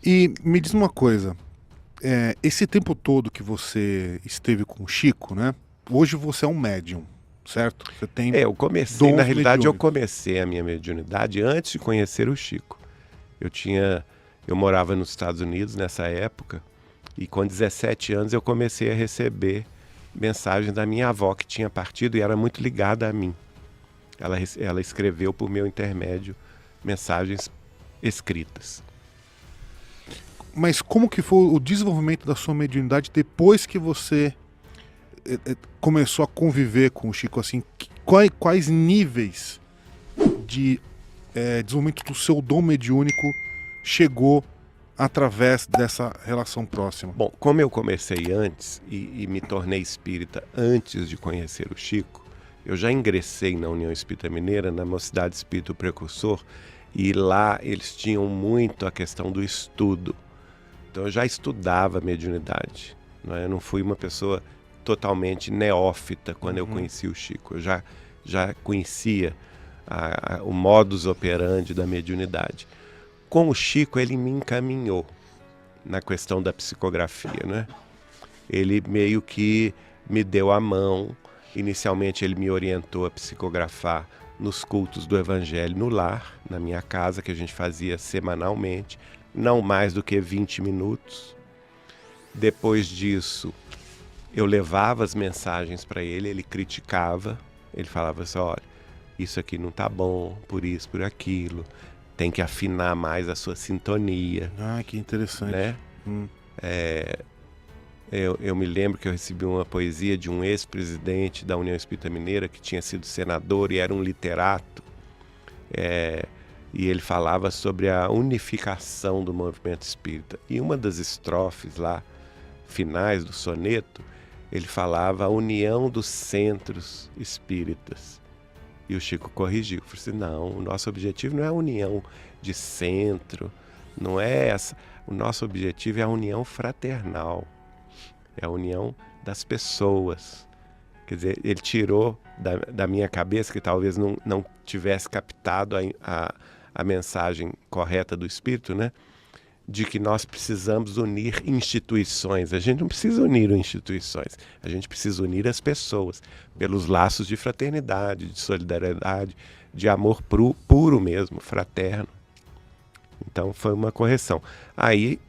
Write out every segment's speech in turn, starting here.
E me diz uma coisa, esse tempo todo que você esteve com o Chico, né? Hoje você é um médium, certo? Você tem Eu comecei, na dons realidade, eu mediúnicos. comecei a minha mediunidade antes de conhecer o Chico. Eu tinha, eu morava nos Estados Unidos nessa época e com 17 anos eu comecei a receber mensagens da minha avó que tinha partido e era muito ligada a mim. Ela escreveu por meu intermédio mensagens escritas. Mas como que foi o desenvolvimento da sua mediunidade depois que você começou a conviver com o Chico? Assim, quais níveis de desenvolvimento do seu dom mediúnico chegou através dessa relação próxima? Bom, como eu comecei antes e me tornei espírita antes de conhecer o Chico, eu já ingressei na União Espírita Mineira, na Mocidade Espírita Precursor, e lá eles tinham muito a questão do estudo. Então eu já estudava mediunidade. Eu não fui uma pessoa totalmente neófita quando eu conheci o Chico. Eu já conhecia o modus operandi da mediunidade. Com o Chico, ele me encaminhou na questão da psicografia, né? Ele meio que me deu a mão. Inicialmente ele me orientou a psicografar nos cultos do Evangelho no lar, na minha casa, que a gente fazia semanalmente, não mais do que 20 minutos. Depois disso, eu levava as mensagens para ele, ele criticava, ele falava assim, olha, isso aqui não tá bom, por isso, por aquilo, tem que afinar mais a sua sintonia. Ah, que interessante. Né? Eu me lembro que eu recebi uma poesia de um ex-presidente da União Espírita Mineira que tinha sido senador e era um literato. E ele falava sobre a unificação do movimento espírita. E uma das estrofes lá, finais do soneto, ele falava a união dos centros espíritas. E o Chico corrigiu, falou assim, não, o nosso objetivo não é a união de centro, não é essa. O nosso objetivo é a união fraternal, é a união das pessoas. Quer dizer, ele tirou da minha cabeça, que talvez não tivesse captado a mensagem correta do Espírito, né? De que nós precisamos unir instituições. A gente não precisa unir instituições, a gente precisa unir as pessoas pelos laços de fraternidade, de solidariedade, de amor puro mesmo, fraterno. Então foi uma correção. Aí,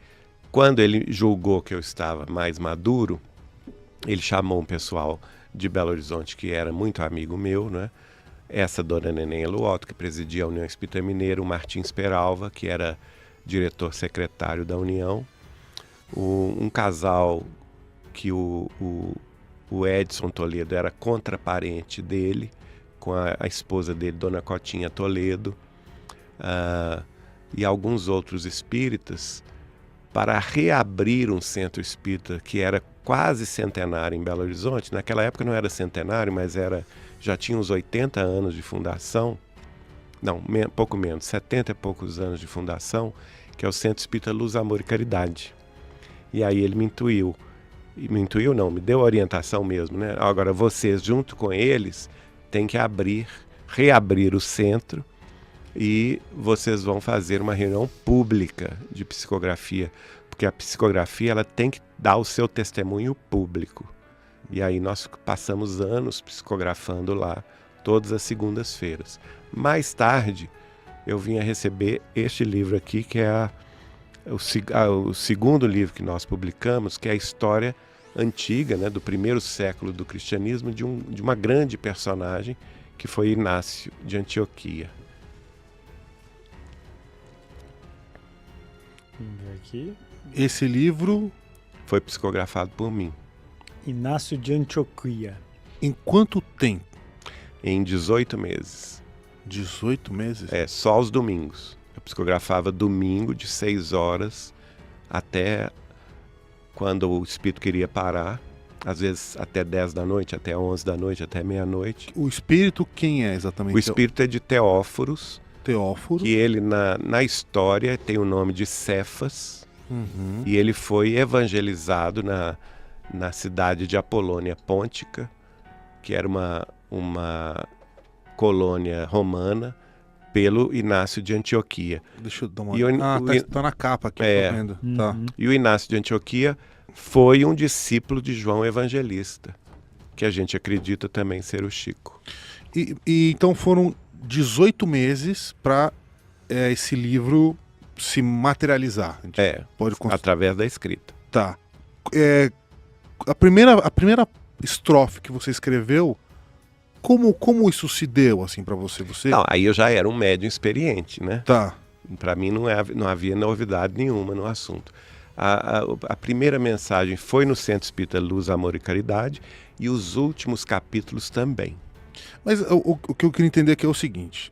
quando ele julgou que eu estava mais maduro, ele chamou um pessoal de Belo Horizonte que era muito amigo meu, né? Essa dona Neném Eluoto, que presidia a União Espírita Mineira, o Martins Peralva, que era diretor secretário da União, um casal que o Edson Toledo era contraparente dele, com a esposa dele, Dona Cotinha Toledo, e alguns outros espíritas, para reabrir um centro espírita que era quase centenário em Belo Horizonte. Naquela época não era centenário, mas já tinha uns 80 anos de fundação, não, pouco menos, 70 e poucos anos de fundação, que é o Centro Espírita Luz, Amor e Caridade. E aí ele me intuiu não, me deu a orientação mesmo, né? Agora vocês, junto com eles, têm que reabrir o centro e vocês vão fazer uma reunião pública de psicografia, porque a psicografia ela tem que dar o seu testemunho público. E aí nós passamos anos psicografando lá, todas as segundas-feiras. Mais tarde, eu vim a receber este livro aqui, que é o segundo livro que nós publicamos, que é a história antiga, né, do primeiro século do cristianismo, de uma grande personagem, que foi Inácio de Antioquia. Vamos ver aqui. Esse livro, foi psicografado por mim. Inácio de Antioquia. em quanto tempo? Em 18 meses. 18 meses? Só aos domingos. Eu psicografava domingo de 6 horas até quando o espírito queria parar. Às vezes até 10 da noite, até 11 da noite, até meia-noite. O espírito quem é exatamente? O espírito é de Teóforos, Teóforo. que ele na história tem o nome de Cefas. Uhum. E ele foi evangelizado na cidade de Apolônia Pôntica, que era uma colônia romana, pelo Inácio de Antioquia. Deixa eu dar uma E o- tá na capa aqui, É. tô vendo. Tá. E o Inácio de Antioquia foi um discípulo de João Evangelista, que a gente acredita também ser o Chico. E então foram 18 meses para esse livro se materializar. A gente pode Através da escrita. Tá. A primeira estrofe que você escreveu, como isso se deu assim para você? Não, aí eu já era um médium experiente, né? Tá. Para mim não havia novidade nenhuma no assunto. A primeira mensagem foi no Centro Espírita Luz, Amor e Caridade, e os últimos capítulos também. Mas o que eu queria entender aqui é o seguinte: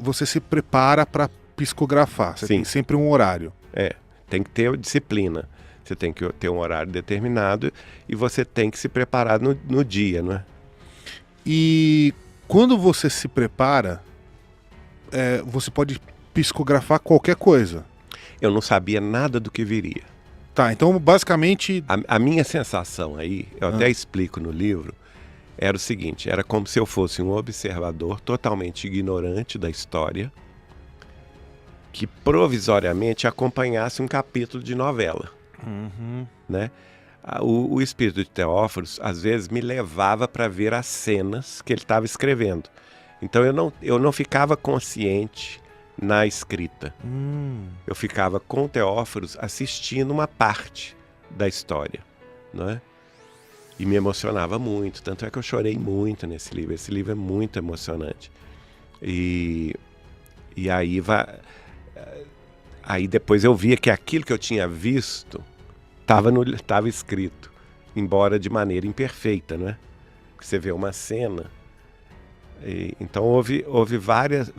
você se prepara para psicografar, você tem sempre um horário. Tem que ter disciplina. Você tem que ter um horário determinado e você tem que se preparar no dia, não é? E quando você se prepara, você pode psicografar qualquer coisa. Eu não sabia nada do que viria. Tá, então basicamente... A minha sensação aí, eu até explico no livro, era o seguinte: era como se eu fosse um observador totalmente ignorante da história, que provisoriamente acompanhasse um capítulo de novela. Né? O espírito de Teóforos, às vezes, me levava para ver as cenas que ele estava escrevendo. Então eu não ficava consciente na escrita. Eu ficava com Teóforos assistindo uma parte da história, não é? E me emocionava muito, tanto é que eu chorei muito nesse livro. Esse livro é muito emocionante. E aí depois eu via que aquilo que eu tinha visto estava escrito, embora de maneira imperfeita, não é? Você vê uma cena. Então houve várias...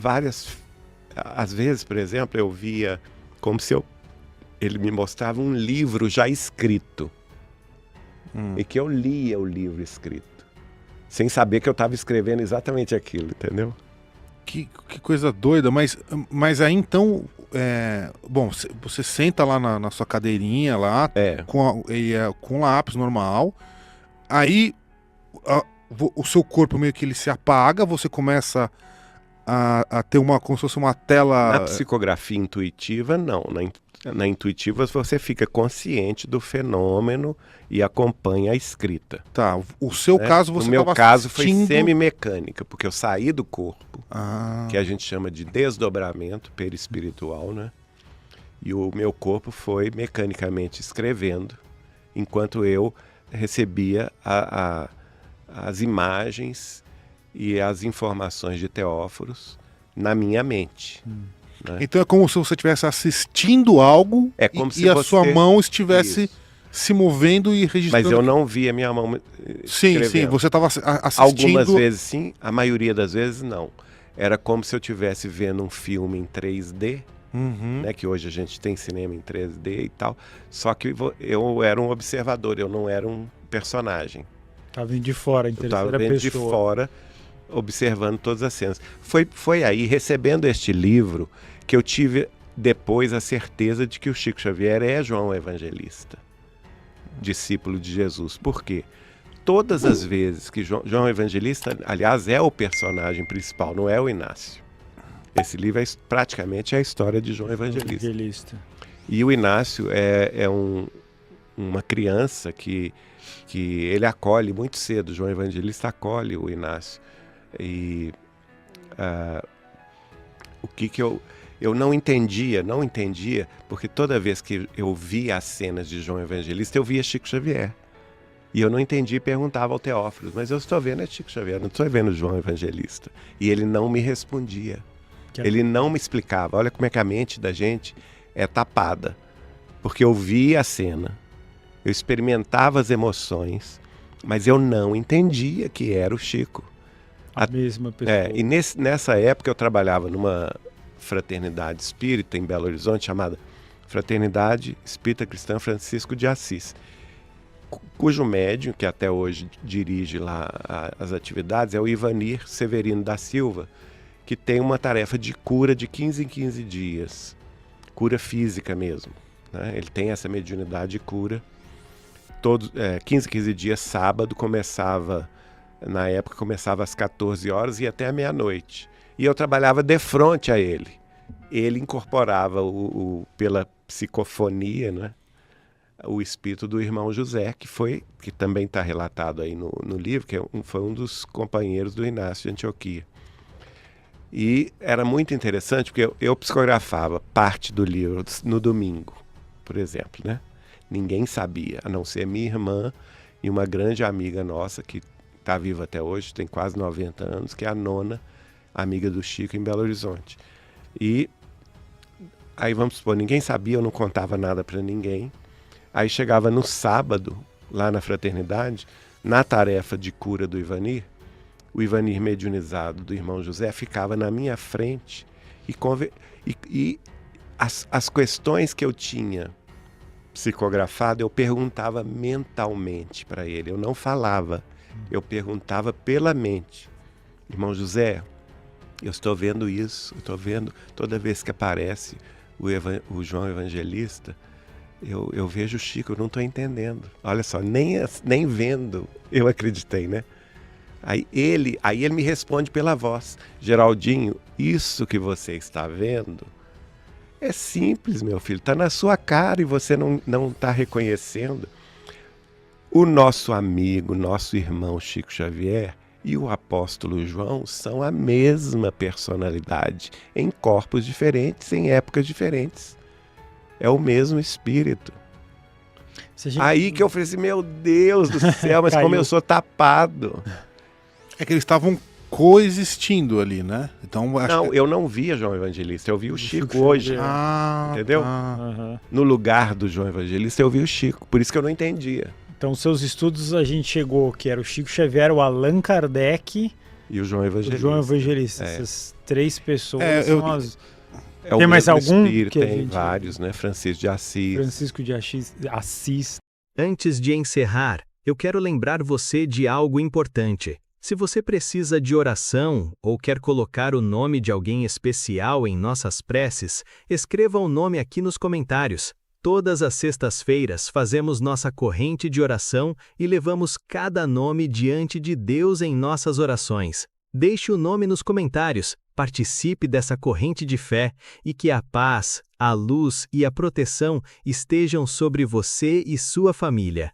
Às vezes, por exemplo, eu via como se ele me mostrava um livro já escrito. E que eu lia o livro escrito, sem saber que eu estava escrevendo exatamente aquilo, entendeu? Que coisa doida, mas aí então, bom, você senta lá na sua cadeirinha lá, com lápis normal, aí o seu corpo meio que ele se apaga, você começa a ter como se fosse uma tela... Na psicografia intuitiva, não. Na intuitiva você fica consciente do fenômeno e acompanha a escrita. Tá, o seu caso você... No meu caso foi semi-mecânica, porque eu saí do corpo, que a gente chama de desdobramento perispiritual, né? E o meu corpo foi mecanicamente escrevendo, enquanto eu recebia as imagens e as informações de Teóforos na minha mente. Né? Então é como se você estivesse assistindo algo e a sua mão estivesse se movendo e registrando. Mas eu não via minha mão escrevendo. Sim, você estava assistindo... Algumas vezes sim, a maioria das vezes não. Era como se eu estivesse vendo um filme em 3D, né, que hoje a gente tem cinema em 3D e tal, só que eu era um observador, eu não era um personagem. Estava vindo de fora, em terceira pessoa. Estava vindo de fora, observando todas as cenas. Foi aí, recebendo este livro, que eu tive depois a certeza de que o Chico Xavier é João Evangelista, discípulo de Jesus. Por quê? Todas as vezes que João Evangelista, aliás, é o personagem principal, não é o Inácio. Esse livro praticamente é a história de João Evangelista. E o Inácio é uma criança que ele acolhe muito cedo. João Evangelista acolhe o Inácio. E o que eu não entendia, porque toda vez que eu via as cenas de João Evangelista, eu via Chico Xavier. E eu não entendia e perguntava ao Teófilo, mas eu estou vendo Chico Xavier, não estou vendo João Evangelista. E ele não me respondia. Ele não me explicava. Olha como é que a mente da gente é tapada. Porque eu via a cena, eu experimentava as emoções, mas eu não entendia que era o Chico. A mesma pessoa. E nessa época eu trabalhava numa fraternidade espírita em Belo Horizonte, chamada Fraternidade Espírita Cristã Francisco de Assis, cujo médium, que até hoje dirige lá as atividades, é o Ivanir Severino da Silva, que tem uma tarefa de cura de 15 em 15 dias, cura física mesmo, né? Ele tem essa mediunidade de cura, 15 em 15 dias, sábado, na época começava às 14 horas e até à meia-noite. E eu trabalhava de frente a ele. Ele incorporava pela psicofonia, né, o espírito do irmão José, que também está relatado aí no livro, que foi um dos companheiros do Inácio de Antioquia. E era muito interessante, porque eu psicografava parte do livro no domingo, por exemplo, né? Ninguém sabia, a não ser minha irmã e uma grande amiga nossa, que está viva até hoje, tem quase 90 anos, que é a Nona, amiga do Chico, em Belo Horizonte. E aí, vamos supor, ninguém sabia, eu não contava nada para ninguém. Aí chegava no sábado, lá na fraternidade, na tarefa de cura do Ivanir, o Ivanir mediunizado do irmão José ficava na minha frente e as questões que eu tinha psicografado, eu perguntava mentalmente para ele. Eu não falava, eu perguntava pela mente. Irmão José, eu estou vendo isso, eu estou vendo toda vez que aparece o João Evangelista, eu vejo o Chico, eu não estou entendendo. Olha só, nem vendo eu acreditei, né? Aí ele me responde pela voz: Geraldinho, isso que você está vendo é simples, meu filho, está na sua cara e você não está reconhecendo. O nosso amigo, nosso irmão Chico Xavier e o apóstolo João são a mesma personalidade, em corpos diferentes, em épocas diferentes. É o mesmo espírito. Aí que eu falei assim, meu Deus do céu, mas como eu sou tapado. É que eles estavam coexistindo ali, né? Então, não, eu não via João Evangelista, eu vi o Chico hoje. Entendeu? No lugar do João Evangelista, eu vi o Chico, por isso que eu não entendia. Então, seus estudos, a gente chegou, que era o Chico Xavier, o Allan Kardec e o João Evangelista. O João Evangelista. Essas três pessoas são as... Tem mais algum? Espírito, tem vários, né? Francisco de Assis. Antes de encerrar, eu quero lembrar você de algo importante. Se você precisa de oração ou quer colocar o nome de alguém especial em nossas preces, escreva o nome aqui nos comentários. Todas as sextas-feiras fazemos nossa corrente de oração e levamos cada nome diante de Deus em nossas orações. Deixe o nome nos comentários, participe dessa corrente de fé e que a paz, a luz e a proteção estejam sobre você e sua família.